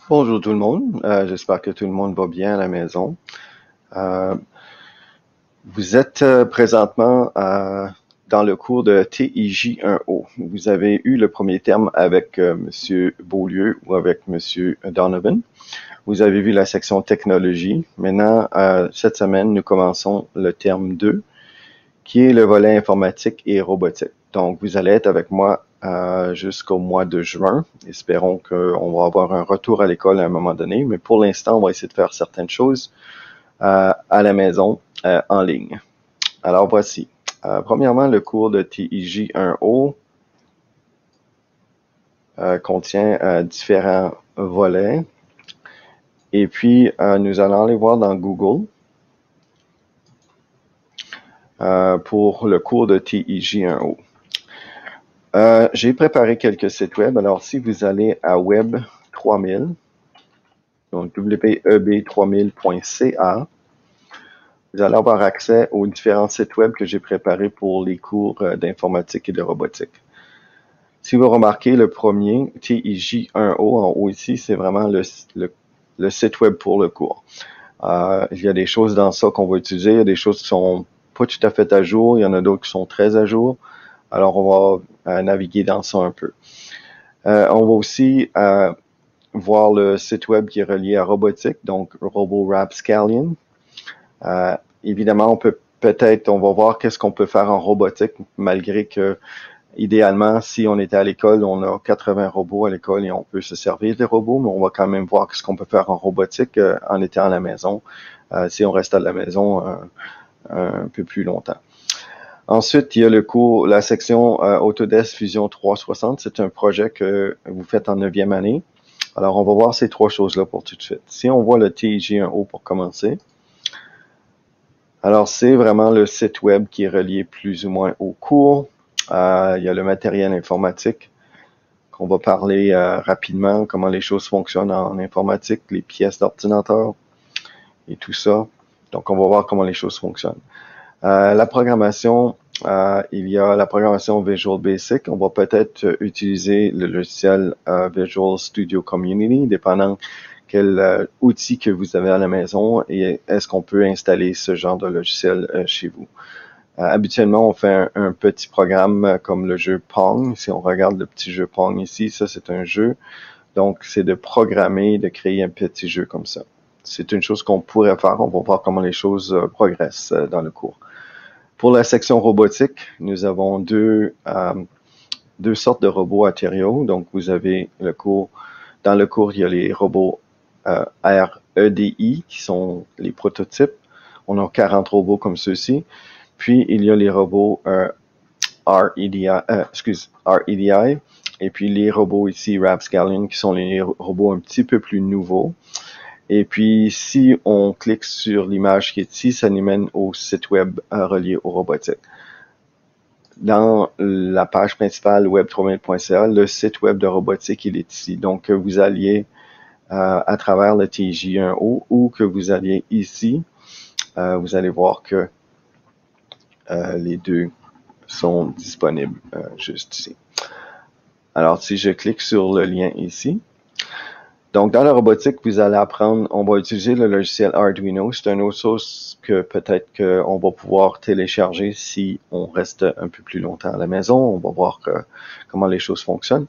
Bonjour tout le monde, j'espère que tout le monde va bien à la maison. Euh, Vous êtes présentement dans le cours de TIJ 1O. Vous avez eu le premier terme avec Monsieur Beaulieu ou avec Monsieur Donovan. Vous avez vu la section technologie. Maintenant, cette semaine, nous commençons le terme 2, qui est le volet informatique et robotique. Donc, vous allez être avec moi jusqu'au mois de juin. Espérons qu'on va avoir un retour à l'école à un moment donné, mais pour l'instant, on va essayer de faire certaines choses à la maison en ligne. Alors, voici. Premièrement, le cours de TIJ 1O contient différents volets. Et puis, nous allons aller voir dans Google pour le cours de TIJ 1O. J'ai préparé quelques sites web. Alors, si vous allez à Web 3000, donc web3000.ca, vous allez avoir accès aux différents sites web que j'ai préparés pour les cours d'informatique et de robotique. Si vous remarquez, le premier, TIJ 1O, en haut ici, c'est vraiment le site web pour le cours. Il y a des choses dans ça qu'on va utiliser, il y a des choses qui sont pas tout à fait à jour, il y en a d'autres qui sont très à jour. Alors, on va naviguer dans ça un peu. On va aussi voir le site web qui est relié à robotique, donc RoboRapscallion. Évidemment, on va voir qu'est-ce qu'on peut faire en robotique, malgré que, idéalement, si on était à l'école, on a 80 robots à l'école et on peut se servir des robots, mais on va quand même voir ce qu'on peut faire en robotique en étant à la maison, si on reste à la maison un peu plus longtemps. Ensuite, il y a la section Autodesk Fusion 360. C'est un projet que vous faites en 9e année. Alors, on va voir ces trois choses-là pour tout de suite. Si on voit le TIJ1O pour commencer, alors c'est vraiment le site web qui est relié plus ou moins au cours. Il y a le matériel informatique qu'on va parler rapidement, comment les choses fonctionnent en informatique, les pièces d'ordinateur et tout ça. Donc, on va voir comment les choses fonctionnent. La programmation, il y a la programmation Visual Basic. On va peut-être utiliser le logiciel Visual Studio Community, dépendant quel outil que vous avez à la maison et est-ce qu'on peut installer ce genre de logiciel chez vous. Habituellement, on fait un petit programme comme le jeu Pong. Si on regarde le petit jeu Pong ici, ça c'est un jeu. Donc, c'est de programmer, de créer un petit jeu comme ça. C'est une chose qu'on pourrait faire. On va voir comment les choses progressent dans le cours. Pour la section robotique, nous avons deux sortes de robots Atherio. Donc, vous avez dans le cours, il y a les robots REDI, qui sont les prototypes. On a 40 robots comme ceux-ci. Puis, il y a les robots REDI, et puis les robots ici, Rapscallion, qui sont les robots un petit peu plus nouveaux. Et puis, si on clique sur l'image qui est ici, ça nous mène au site web relié aux robotiques. Dans la page principale web3000.ca, le site web de robotique, il est ici. Donc, que vous alliez à travers le TJ1O ou que vous alliez ici, vous allez voir que les deux sont disponibles juste ici. Alors, si je clique sur le lien ici, donc, dans la robotique, vous allez apprendre, on va utiliser le logiciel Arduino. C'est une autre chose que peut-être qu'on va pouvoir télécharger si on reste un peu plus longtemps à la maison. On va voir comment les choses fonctionnent.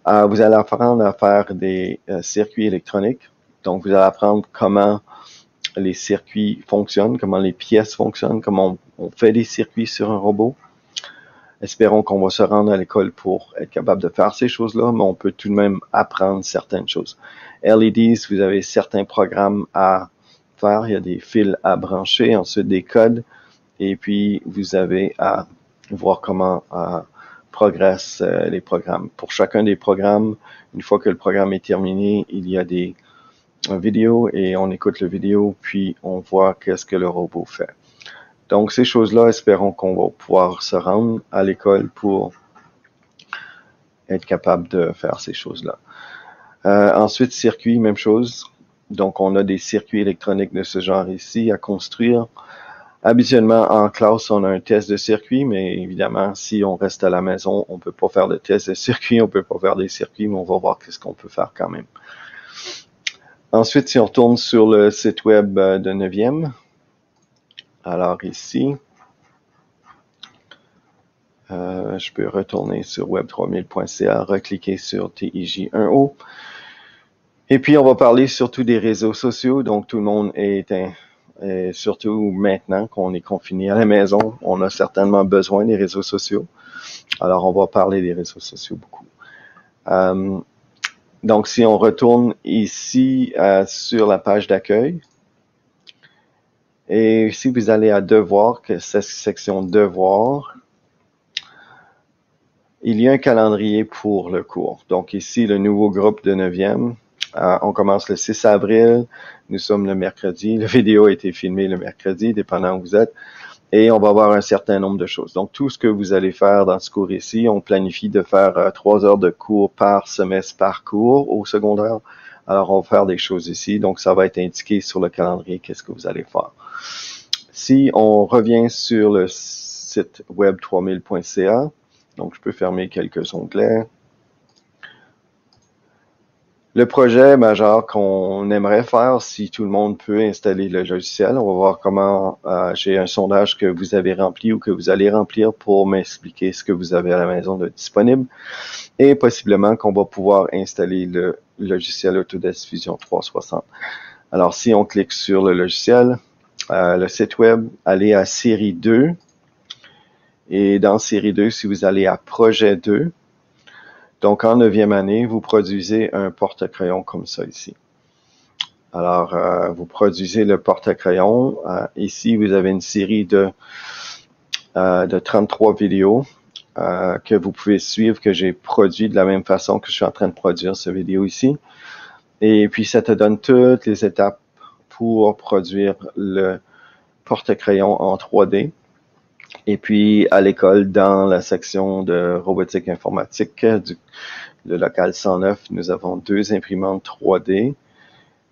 Vous allez apprendre à faire des circuits électroniques. Donc, vous allez apprendre comment les circuits fonctionnent, comment les pièces fonctionnent, comment on fait des circuits sur un robot. Espérons qu'on va se rendre à l'école pour être capable de faire ces choses-là, mais on peut tout de même apprendre certaines choses. LEDs, vous avez certains programmes à faire. Il y a des fils à brancher, ensuite des codes, et puis vous avez à voir comment progressent les programmes. Pour chacun des programmes, une fois que le programme est terminé, il y a des vidéos et on écoute la vidéo, puis on voit qu'est-ce que le robot fait. Donc, ces choses-là, espérons qu'on va pouvoir se rendre à l'école pour être capable de faire ces choses-là. Ensuite, circuit, même chose. Donc, on a des circuits électroniques de ce genre ici à construire. Habituellement, en classe, on a un test de circuit, mais évidemment, si on reste à la maison, on peut pas faire de test de circuit, on peut pas faire des circuits, mais on va voir qu'est-ce qu'on peut faire quand même. Ensuite, si on retourne sur le site web de 9e, alors ici, je peux retourner sur web3000.ca, recliquer sur TIJ1O. Et puis, on va parler surtout des réseaux sociaux. Donc, tout le monde et surtout maintenant qu'on est confiné à la maison, on a certainement besoin des réseaux sociaux. Alors, on va parler des réseaux sociaux beaucoup. Donc, si on retourne ici sur la page d'accueil, et si vous allez à Devoirs, que cette section Devoirs, il y a un calendrier pour le cours. Donc ici, le nouveau groupe de 9e, on commence le 6 avril, nous sommes le mercredi, la vidéo a été filmée le mercredi, dépendant où vous êtes, et on va avoir un certain nombre de choses. Donc tout ce que vous allez faire dans ce cours ici, on planifie de faire 3 heures de cours par semestre par cours au secondaire. Alors on va faire des choses ici, donc ça va être indiqué sur le calendrier qu'est-ce que vous allez faire. Si on revient sur le site web3000.ca, donc je peux fermer quelques onglets. Le projet majeur qu'on aimerait faire, si tout le monde peut installer le logiciel, on va voir comment j'ai un sondage que vous avez rempli ou que vous allez remplir pour m'expliquer ce que vous avez à la maison de disponible et possiblement qu'on va pouvoir installer le logiciel Autodesk Fusion 360. Alors si on clique sur le logiciel, le site web, allez à série 2 et dans série 2, si vous allez à projet 2, donc, en 9e année, vous produisez un porte-crayon comme ça ici. Alors, vous produisez le porte-crayon. Ici, vous avez une série de 33 vidéos que vous pouvez suivre, que j'ai produit de la même façon que je suis en train de produire cette vidéo ici. Et puis, ça te donne toutes les étapes pour produire le porte-crayon en 3D. Et puis, à l'école, dans la section de robotique informatique le local 109, nous avons 2 imprimantes 3D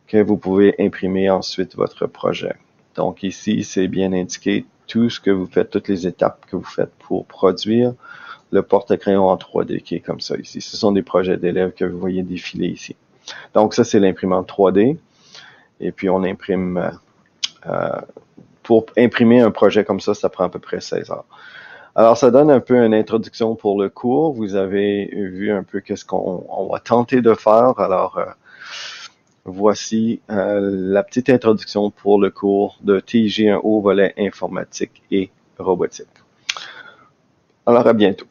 que vous pouvez imprimer ensuite votre projet. Donc ici, c'est bien indiqué tout ce que vous faites, toutes les étapes que vous faites pour produire le porte-crayon en 3D qui est comme ça ici. Ce sont des projets d'élèves que vous voyez défiler ici. Donc ça, c'est l'imprimante 3D. Et puis on imprime... pour imprimer un projet comme ça prend à peu près 16 heures. Alors, ça donne un peu une introduction pour le cours. Vous avez vu un peu qu'est-ce qu'on va tenter de faire. Alors, voici la petite introduction pour le cours de TIJ1O, volet informatique et robotique. Alors, à bientôt.